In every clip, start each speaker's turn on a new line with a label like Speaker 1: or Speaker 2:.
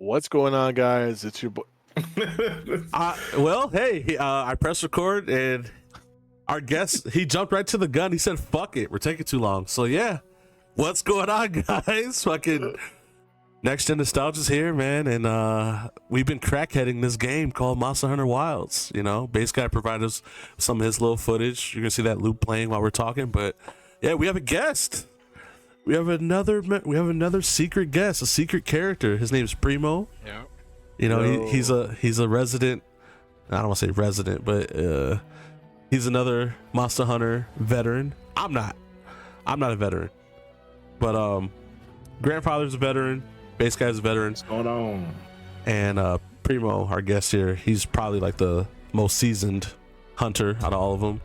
Speaker 1: What's going on, guys? It's your boy.
Speaker 2: I pressed record and our guest, he jumped right to the gun. He said, fuck it, we're taking too long. So yeah, what's going on, guys? Fucking Next Gen Nostalgia's here, man. And we've been crackheading this game called Monster Hunter Wilds. You know, Base Guy provided us some of his little footage. You're gonna see that loop playing while we're talking. But yeah, we have a guest. We have another secret guest, a secret character. His name's Primo.
Speaker 3: Yeah.
Speaker 2: You know, he's a resident. I don't want to say resident, but he's another Monster Hunter veteran. I'm not a veteran, but grandfather's a veteran. Base Guy's a veteran.
Speaker 4: What's going on?
Speaker 2: And Primo, our guest here, he's probably like the most seasoned hunter out of all of them.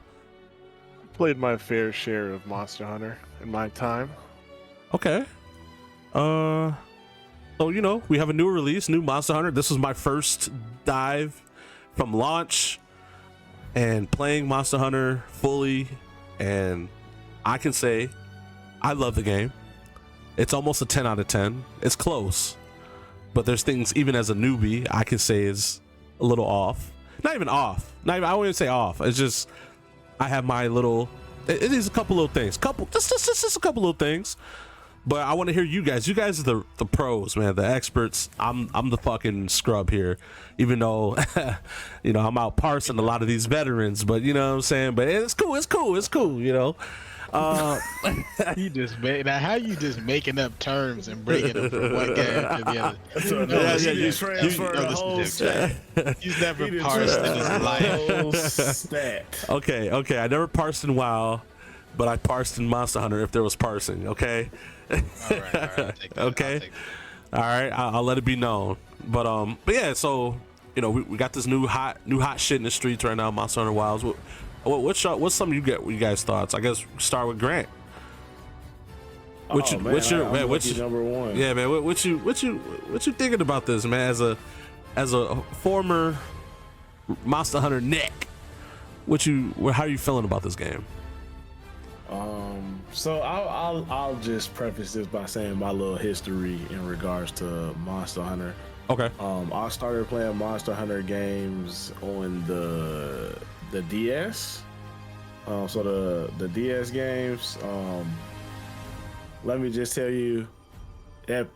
Speaker 1: Played my fair share of Monster Hunter in my time.
Speaker 2: Okay. So, you know, we have a new release, new Monster Hunter. This was my first dive from launch and playing Monster Hunter fully. And I can say I love the game. It's almost a 10 out of 10. It's close. But there's things, even as a newbie, I can say is a little off. Not even off. I won't even say off. It's just, I have my little, it is a couple little things. Just a couple little things. But I want to hear you guys. You guys are the pros, man, the experts. I'm the fucking scrub here, even though, you know, I'm out parsing a lot of these veterans. But you know what I'm saying. But it's cool. You know.
Speaker 3: You just now how you just making up terms and bringing them from one game to the other. He's never parsed in his life.
Speaker 2: Okay. I never parsed in WoW, but I parsed in Monster Hunter if there was parsing. Okay.
Speaker 3: All right.
Speaker 2: Okay. All right. I'll let it be known. But yeah. So you know we got this new hot shit in the streets right now. Monster Hunter Wilds. What's some of you guys' thoughts? I guess start with Grant.
Speaker 4: What's your number one?
Speaker 2: Yeah, man. What you thinking about this, man? As a former Monster Hunter Nick, how are you feeling about this game?
Speaker 4: So I'll just preface this by saying my little history in regards to Monster Hunter.
Speaker 2: Okay.
Speaker 4: I started playing Monster Hunter games on the DS. So the DS games. Let me just tell you that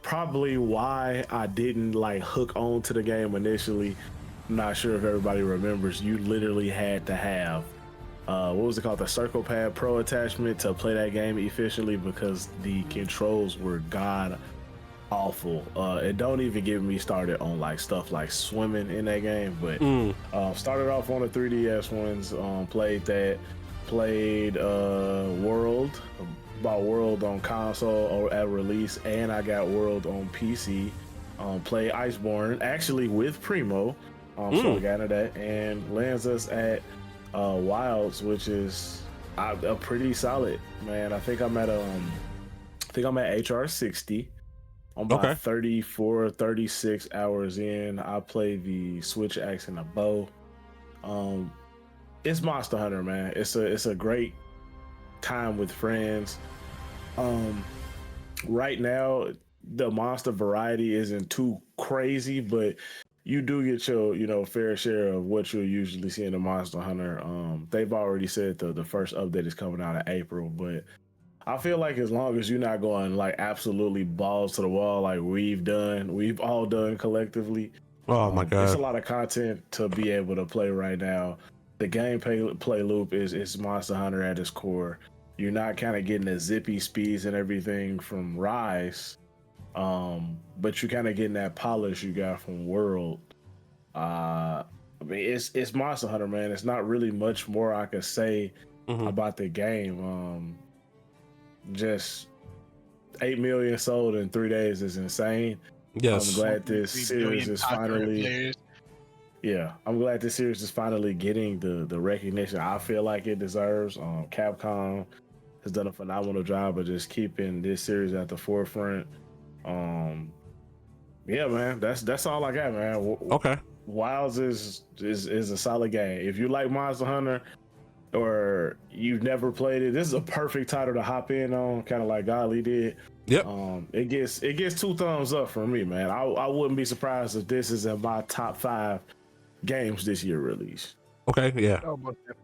Speaker 4: probably why I didn't like hook on to the game initially. I'm not sure if everybody remembers. You literally had to have what was it called, the Circle Pad Pro attachment to play that game efficiently because the controls were god awful. And don't even get me started on like stuff like swimming in that game. But started off on the 3DS ones. Played World, bought World on console or at release, and I got World on PC. Played Iceborne actually with Primo. So we got into that and lands us at Wilds, which is a pretty solid, man. I think I'm at HR 60. I'm about 34, 36 hours in. I play the switch axe and the bow. It's Monster Hunter, man. It's a great time with friends. Right now, the monster variety isn't too crazy, but you do get your fair share of what you'll usually see in the Monster Hunter. They've already said the first update is coming out in April, but I feel like as long as you're not going like absolutely balls to the wall like we've all done collectively.
Speaker 2: Oh my god,
Speaker 4: there's a lot of content to be able to play right now. The gameplay loop is Monster Hunter at its core. You're not kind of getting the zippy speeds and everything from Rise, but you're kind of getting that polish you got from World. I mean, it's Monster Hunter, man. It's not really much more I could say about the game. Just 8 million sold in 3 days is insane.
Speaker 2: Yes.
Speaker 4: I'm glad this series is finally. Yeah, I'm glad this series is finally getting the recognition I feel like it deserves. Capcom has done a phenomenal job of just keeping this series at the forefront. Yeah, man, that's all I got, man.
Speaker 2: Okay.
Speaker 4: Wilds is a solid game. If you like Monster Hunter or you've never played it, this is a perfect title to hop in on, kind of like Golly did.
Speaker 2: Yep.
Speaker 4: It gets 2 thumbs up from me, man. I wouldn't be surprised if this is in my top 5 games this year release.
Speaker 2: Okay. Yeah.
Speaker 1: Oh, most definitely.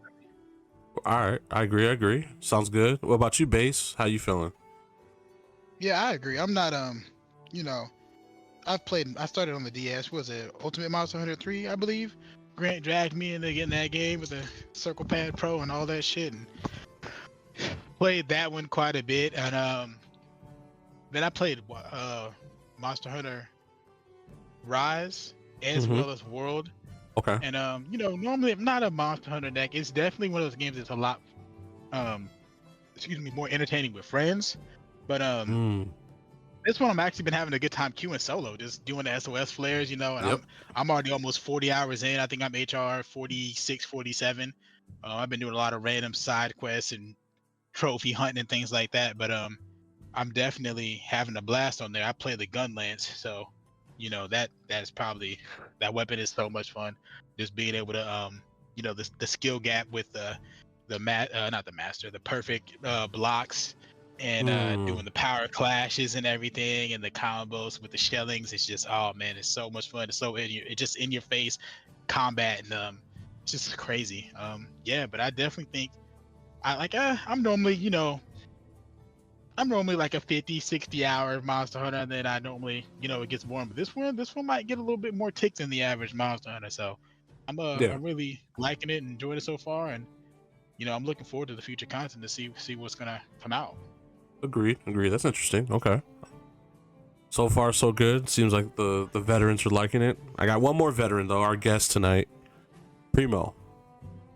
Speaker 2: All right. I agree. Sounds good. What about you, Base? How you feeling?
Speaker 3: Yeah, I agree. I'm not you know, I started on the DS. Was it Ultimate Monster Hunter 3, I believe? Grant dragged me into getting that game with the Circle Pad Pro and all that shit, and played that one quite a bit. And then I played Monster Hunter Rise as
Speaker 2: Mm-hmm.
Speaker 3: well as World.
Speaker 2: Okay.
Speaker 3: And normally I'm not a Monster Hunter deck. It's definitely one of those games that's a lot um more entertaining with friends. But
Speaker 2: Mm.
Speaker 3: this one I'm actually been having a good time queuing solo, just doing the SOS flares, and
Speaker 2: Yep.
Speaker 3: I'm already almost 40 hours in. I think I'm HR 46, 47. I've been doing a lot of random side quests and trophy hunting and things like that, but I'm definitely having a blast on there. I play the gun lance, so that's probably, that weapon is so much fun. Just being able to the skill gap with not the master, the perfect blocks, and doing the power clashes and everything, and the combos with the shellings. It's just, oh man, it's so much fun. It's so it's just in your face combat, and it's just crazy. Yeah, but I definitely think I'm normally like a 50, 60 hour Monster Hunter, and then I normally, it gets boring. But this one might get a little bit more tick than the average Monster Hunter. So
Speaker 2: Yeah.
Speaker 3: I'm really liking it and enjoying it so far, and I'm looking forward to the future content to see what's gonna come out.
Speaker 2: Agree. That's interesting. Okay. So far, so good. Seems like the veterans are liking it. I got one more veteran though, our guest tonight, Primo.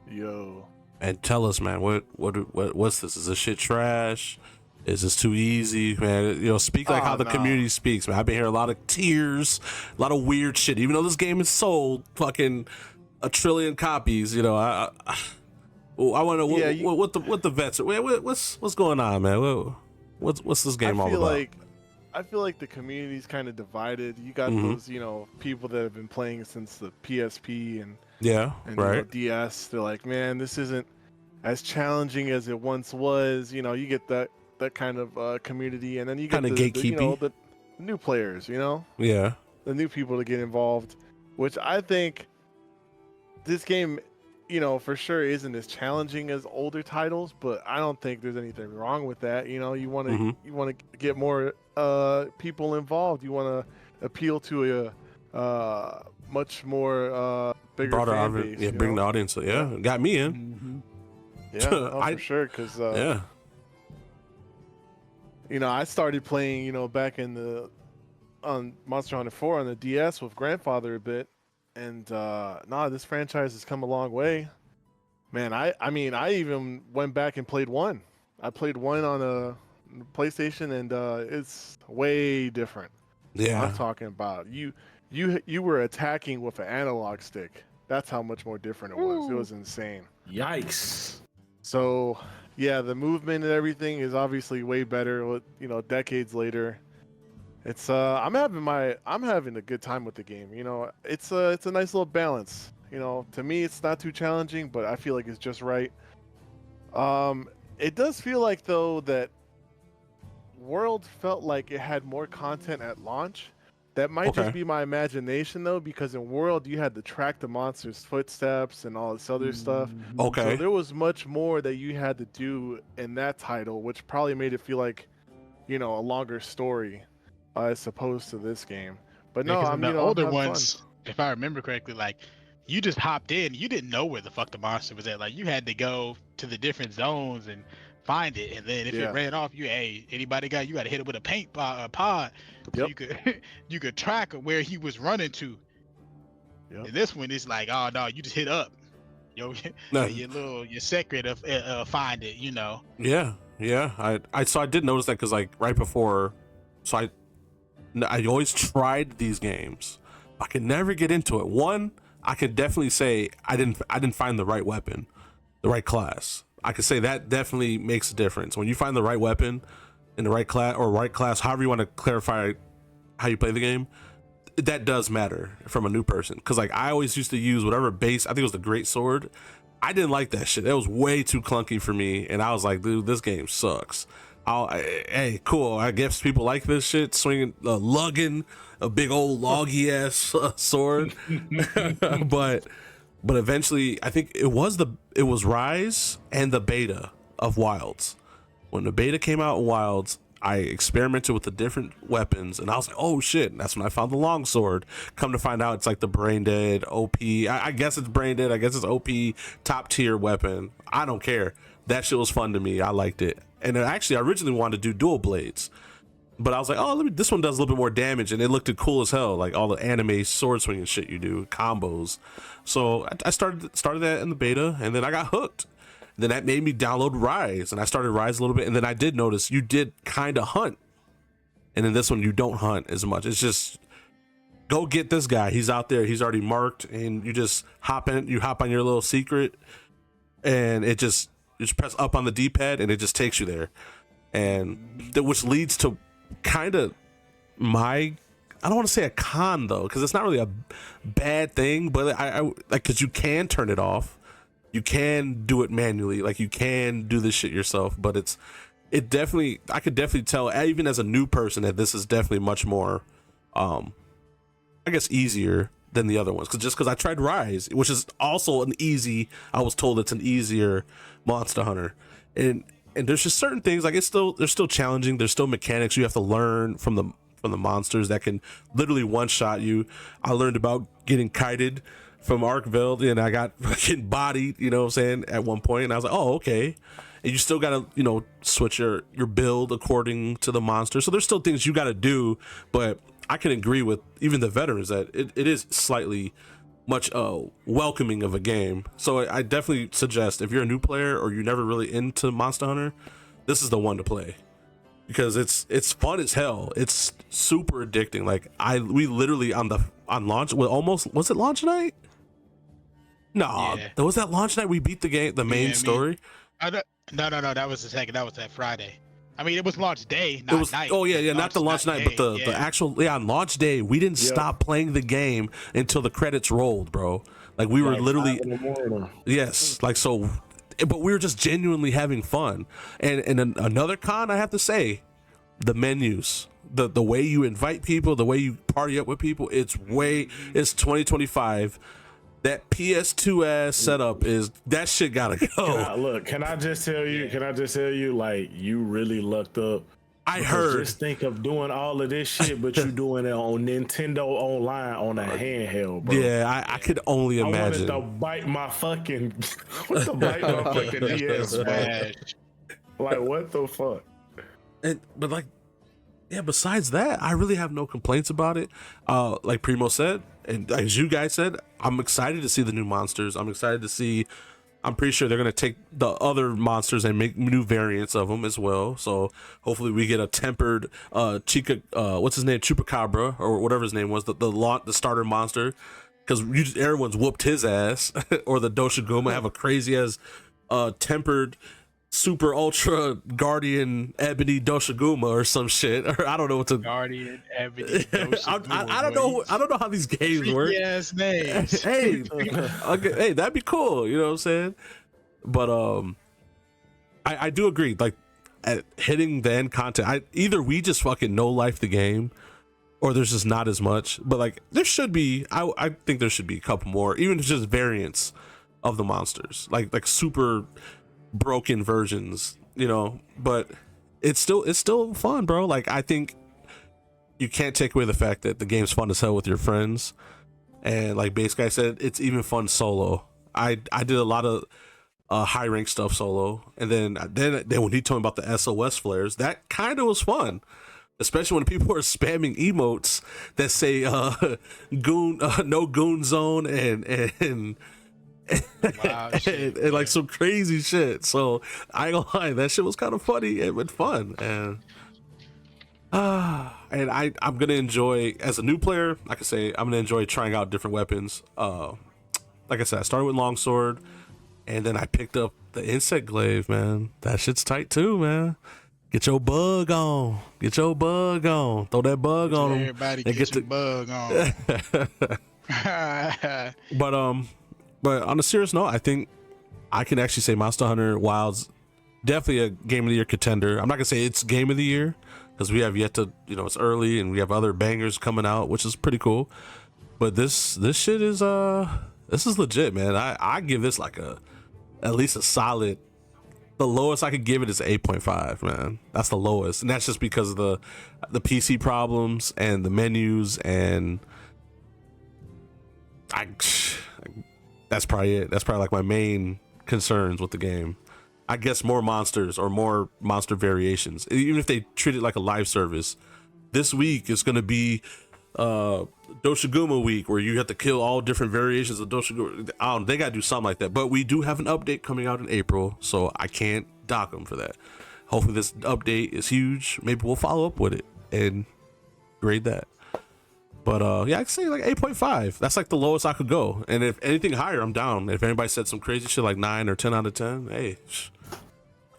Speaker 1: Yo.
Speaker 2: And tell us, man, what's this? Is this shit trash? Is this too easy, man? Speak like
Speaker 1: Oh,
Speaker 2: how the
Speaker 1: no.
Speaker 2: community speaks, man. I've been hearing a lot of tears, a lot of weird shit. Even though this game is sold fucking a trillion copies, I want to know
Speaker 1: Yeah,
Speaker 2: what the vets. What's going on, man? What's this game all about?
Speaker 1: I feel like the community's kind of divided. You got
Speaker 2: Mhm.
Speaker 1: those, people that have been playing since the PSP and
Speaker 2: Yeah, right.
Speaker 1: DS. They're like, man, this isn't as challenging as it once was. You get that kind of community, and then you get
Speaker 2: Kind of
Speaker 1: the
Speaker 2: gatekeepy.
Speaker 1: new players.
Speaker 2: Yeah.
Speaker 1: The new people to get involved, which I think this game, for sure isn't as challenging as older titles, but I don't think there's anything wrong with that. You want to
Speaker 2: Mhm.
Speaker 1: get more people involved. You want to appeal to a much more bigger
Speaker 2: Broader
Speaker 1: fan
Speaker 2: audience.
Speaker 1: base.
Speaker 2: Yeah, bring the audience. Yeah, got me in.
Speaker 3: Mm-hmm.
Speaker 1: Yeah, no,
Speaker 2: I
Speaker 1: for sure. Because
Speaker 2: yeah.
Speaker 1: I started playing back on Monster Hunter 4 on the DS with grandfather a bit, and this franchise has come a long way. Man, I mean, I even went back and played one. I played one on a PlayStation, and it's way different. I'm
Speaker 2: Yeah.
Speaker 1: talking about you were attacking with an analog stick. That's how much more different it was. It was insane.
Speaker 4: Yikes.
Speaker 1: So, yeah, the movement and everything is obviously way better. Decades later, it's I'm having a good time with the game. It's a nice little balance. To me, it's not too challenging, but I feel like it's just right. It does feel like though that World felt like it had more content at launch. That might
Speaker 2: Okay.
Speaker 1: just be my imagination though, because in World you had to track the monster's footsteps and all this other stuff.
Speaker 3: Mm-hmm.
Speaker 1: So
Speaker 2: Okay.
Speaker 1: there was much more that you had to do in that title, which probably made it feel like, a longer story, as opposed to this game. But
Speaker 3: Yeah,
Speaker 1: no,
Speaker 3: because in the
Speaker 1: I'm
Speaker 3: older
Speaker 1: having fun.
Speaker 3: ones, if I remember correctly, like you just hopped in, you didn't know where the fuck the monster was at. Like you had to go to the different zones and find it, and then if it
Speaker 1: Yeah.
Speaker 3: ran off, anybody you got to hit it with a paint pod, so
Speaker 1: Yep.
Speaker 3: you could you could track where he was running to.
Speaker 1: Yep.
Speaker 3: And this one is like, oh no, you just hit up, yo,
Speaker 2: No.
Speaker 3: your secret of find it,
Speaker 2: Yeah. I did notice that because like right before, so I always tried these games. I could never get into it. One, I could definitely say I didn't find the right weapon, the right class. I could say that definitely makes a difference. When you find the right weapon in the right class, however you want to clarify how you play the game, that does matter from a new person. Because like I always used to use whatever base, I think it was the great sword. I didn't like that shit. That was way too clunky for me, and I was like, dude, this game sucks. Hey, cool. I guess people like this shit, swinging, lugging a big old loggy ass sword. but eventually, I think it was Rise and the beta of Wilds. When the beta came out in Wilds, I experimented with the different weapons, and I was like, oh shit. And that's when I found the longsword. Come to find out, it's like the brain dead OP. I guess it's brain dead. I guess it's OP top tier weapon. I don't care. That shit was fun to me. I liked it. And actually, I originally wanted to do dual blades, but I was like, oh, this one does a little bit more damage, and it looked cool as hell, like all the anime sword swinging shit you do, combos. So I started that in the beta, and then I got hooked. Then that made me download Rise, and I started Rise a little bit, and then I did notice you did kind of hunt, and in this one you don't hunt as much. It's just go get this guy. He's out there. He's already marked, and you just hop in. You hop on your little secret, and you just press up on the D-pad, and it just takes you there, and which leads to kind of I don't want to say a con though, because it's not really a bad thing, but I like, because you can turn it off. You can do it manually, like you can do this shit yourself, but I could definitely tell, even as a new person, that this is definitely much more, I guess, easier than the other ones. Because I tried Rise, which is also I was told it's an easier Monster Hunter, and there's just certain things, like they're still challenging. There's still mechanics you have to learn from the monsters that can literally one shot you. I learned about getting kited from Arkveld, and I got fucking bodied, you know what I'm saying, at one point, and I was like, oh, okay. And you still gotta, switch your build according to the monster. So there's still things you gotta do, but I can agree with even the veterans that it is slightly much welcoming of a game. So I definitely suggest, if you're a new player or you're never really into Monster Hunter, this is the one to play, because it's fun as hell. It's super addicting. Like we literally on launch, was it launch night? No,
Speaker 3: Yeah.
Speaker 2: Was that launch night we beat the game, the main story?
Speaker 3: No, that was the second. That was that Friday. I mean, it was launch day, not night.
Speaker 2: Oh yeah, not the launch night, but the actual on launch day. We didn't stop playing the game until the credits rolled, bro. Like we were literally, yes, like so. But we were just genuinely having fun. And another con, I have to say, the menus, the way you invite people, the way you party up with people, it's 2025. That PS2 ass setup that shit gotta go.
Speaker 4: Can I just tell you, like, you really lucked up.
Speaker 2: I heard.
Speaker 4: Just think of doing all of this shit, but you doing it on Nintendo Online on a handheld, bro.
Speaker 2: Yeah, I could only imagine.
Speaker 4: I wanted to bite my fucking DS, man. Like, what the fuck?
Speaker 2: But like, yeah, besides that, I really have no complaints about it. Like Primo said, and as you guys said, I'm excited to see the new monsters. I'm excited to see. I'm pretty sure they're gonna take the other monsters and make new variants of them as well. So hopefully we get a tempered Chica, what's his name, Chupacabra or whatever his name was, the starter monster, because everyone's whooped his ass. Or the Doshiguma have a crazy ass tempered super ultra guardian ebony Doshiguma or some shit, or I don't know what to
Speaker 3: Guardian ebony Doshiguma.
Speaker 2: I don't know how these games work.
Speaker 3: Yes, names.
Speaker 2: Hey, hey, that'd be cool. You know what I'm saying? But I do agree. Like, at hitting the end content, either we just fucking no life the game, or there's just not as much. But like, there should be. I think there should be a couple more, even if it's just variants of the monsters, like super broken versions, but it's still fun, bro. Like, I think you can't take away the fact that the game's fun as hell with your friends, and like Base Guy said, it's even fun solo. I did a lot of high rank stuff solo, and then when he told me about the SOS flares, that kind of was fun, especially when people are spamming emotes that say goon, no goon zone, and
Speaker 3: Wow,
Speaker 2: and like some crazy shit. So I ain't gonna lie, that shit was kind of funny and fun, and I'm gonna enjoy, as a new player, like I say, I'm gonna enjoy trying out different weapons. Like I said, I started with longsword, and then I picked up the insect glaive, man. That shit's tight too, man. Get your bug on. Throw that bug on them.
Speaker 3: Everybody get your bug on.
Speaker 2: But on a serious note, I think I can actually say Monster Hunter Wilds definitely a game of the year contender. I'm not gonna say it's game of the year because we have yet to, it's early and we have other bangers coming out, which is pretty cool. But this shit is this is legit, man. I give this like at least a solid. The lowest I could give it is 8.5, man. That's the lowest, and that's just because of the PC problems and the menus, and that's probably it. That's probably like my main concerns with the game. I guess more monsters or more monster variations. Even if they treat it like a live service, this week is going to be Doshiguma week, where you have to kill all different variations of Doshiguma. I don't know, they got to do something like that. But we do have an update coming out in April, so I can't dock them for that. Hopefully this update is huge. Maybe we'll follow up with it and grade that. But yeah, I'd say like 8.5. That's like the lowest I could go. And if anything higher, I'm down. If anybody said some crazy shit like 9 or 10 out of 10, hey,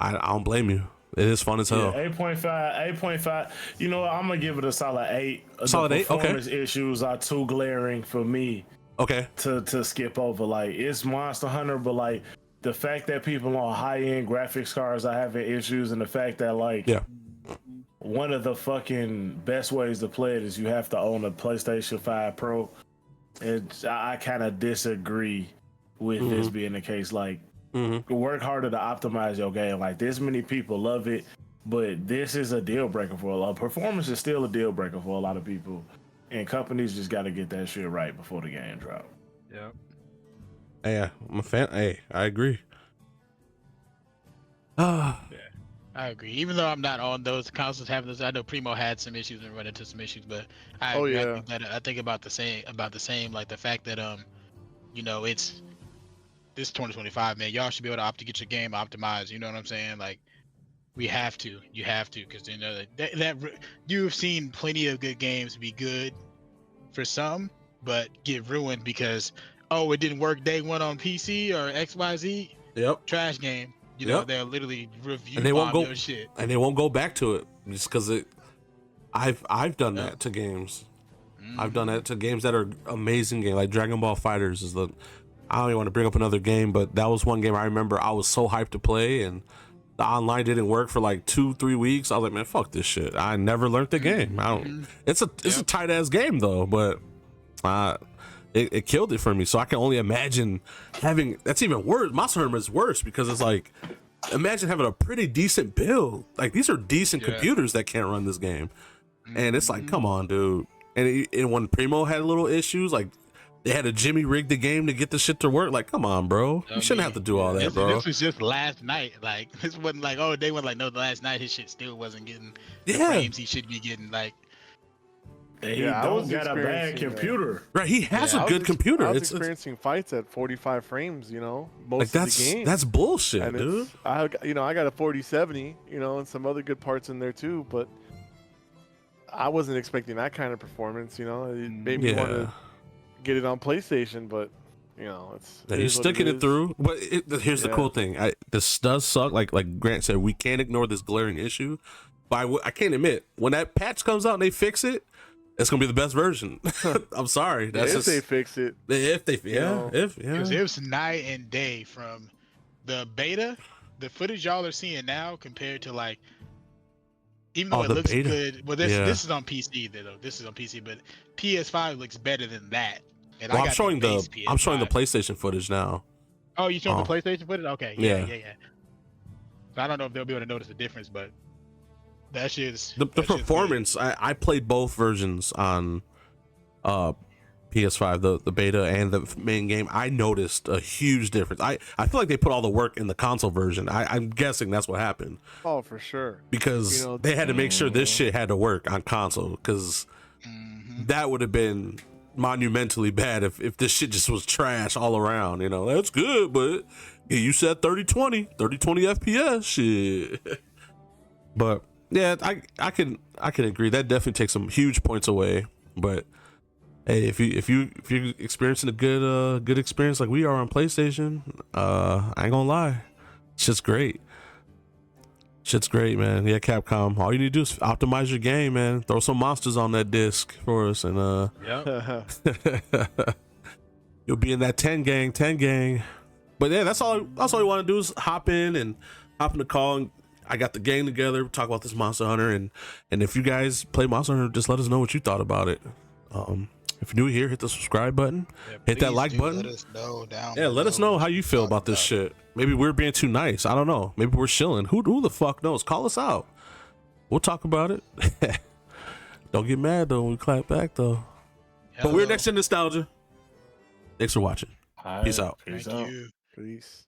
Speaker 2: I don't blame you. It is fun as hell.
Speaker 4: Yeah, 8.5. You know what? I'm gonna give it a solid 8.
Speaker 2: Solid 8. Okay.
Speaker 4: Performance issues are too glaring for me.
Speaker 2: Okay.
Speaker 4: To skip over. Like, it's Monster Hunter, but like the fact that people on high-end graphics cards are having issues, and the fact that like one of the fucking best ways to play it is you have to own a PlayStation 5 Pro. I kind of disagree with this being the case. Like, work harder to optimize your game. Like, this many people love it, but this is a deal breaker for a lot. Performance is still a deal breaker for a lot of people, and companies just got to get that shit right before the game drop.
Speaker 3: Yep.
Speaker 2: Yeah, I'm a fan. Hey, I agree.
Speaker 3: Yeah, I agree. Even though I'm not on those consoles having those, I know Primo had some issues and run into some issues, but I think about the same. Like the fact that it's this 2025, man. Y'all should be able to get your game optimized. You know what I'm saying? Like, you have to, because that you've seen plenty of good games be good for some, but get ruined because it didn't work day one on PC or XYZ.
Speaker 2: Yep.
Speaker 3: Trash game. You know, they'll literally review
Speaker 2: and they won't
Speaker 3: your shit.
Speaker 2: And they won't go back to it just because I've done that to games. I've done that to games that are amazing games, like Dragon Ball Fighters is I don't even want to bring up another game, but that was one game I remember I was so hyped to play, and the online didn't work for like 2-3 weeks. I was like, man, fuck this shit. I never learned the game. It's a tight ass game though, but it killed it for me. So I can only imagine having, that's even worse. Monster Hunter is worse because it's like, imagine having a pretty decent build. Like, these are decent computers that can't run this game, and it's like, come on, dude. And when Primo had little issues, like they had to Jimmy rig the game to get the shit to work. Like, come on, bro. You shouldn't have to do all that, bro.
Speaker 3: This was just last night. Like, this wasn't like, they went like, no, the last night his shit still wasn't getting the frames he should be getting. Like,
Speaker 4: he don't got a bad computer.
Speaker 2: Right, he has a good computer.
Speaker 1: I was experiencing fights at 45 frames, most of the game.
Speaker 2: That's bullshit,
Speaker 1: and
Speaker 2: dude.
Speaker 1: I got a 4070, and some other good parts in there too, but I wasn't expecting that kind of performance, It made me want to get it on PlayStation, but
Speaker 2: he's sticking it through. But here's the cool thing: this does suck. Like Grant said, we can't ignore this glaring issue. But I can't admit, when that patch comes out and they fix it, it's gonna be the best version. I'm sorry. That's
Speaker 1: if they fix it.
Speaker 3: Because it was night and day from the beta, the footage y'all are seeing now compared to like. Even though it looks good, well, this is on PC though. This is on PC, but PS5 looks better than that. And
Speaker 2: I'm showing the PlayStation footage now.
Speaker 3: Oh, you showing the PlayStation footage? Okay, yeah. So I don't know if they'll be able to notice the difference, but that shit's
Speaker 2: the performance. I played both versions on PS5, the beta and the main game. I noticed a huge difference. I feel like they put all the work in the console version. I'm guessing that's what happened.
Speaker 1: Oh, for sure.
Speaker 2: Because they had to make sure this shit had to work on console, because that would have been monumentally bad if this shit just was trash all around. That's good, but you said 3020 FPS shit. But yeah, I can agree. That definitely takes some huge points away. But hey, if you're experiencing a good experience like we are on PlayStation, I ain't gonna lie, shit's great. Shit's great, man. Yeah, Capcom. All you need to do is optimize your game, man. Throw some monsters on that disc for us, and you'll be in that 10 gang. But yeah, that's all we want to do is hop in and hop in the call, and I got the gang together, talk about this Monster Hunter, and if you guys play Monster Hunter, just let us know what you thought about it. If you're new here, hit the subscribe button, hit that like button.
Speaker 3: Let us know down
Speaker 2: Let us know how you feel about this shit. Maybe we're being too nice. I don't know. Maybe we're shilling. Who the fuck knows? Call us out. We'll talk about it. Don't get mad though when we clap back though. But we're next in nostalgia. Thanks for watching. Peace out.
Speaker 4: Peace
Speaker 3: Thank
Speaker 4: out.
Speaker 3: you.
Speaker 1: Peace.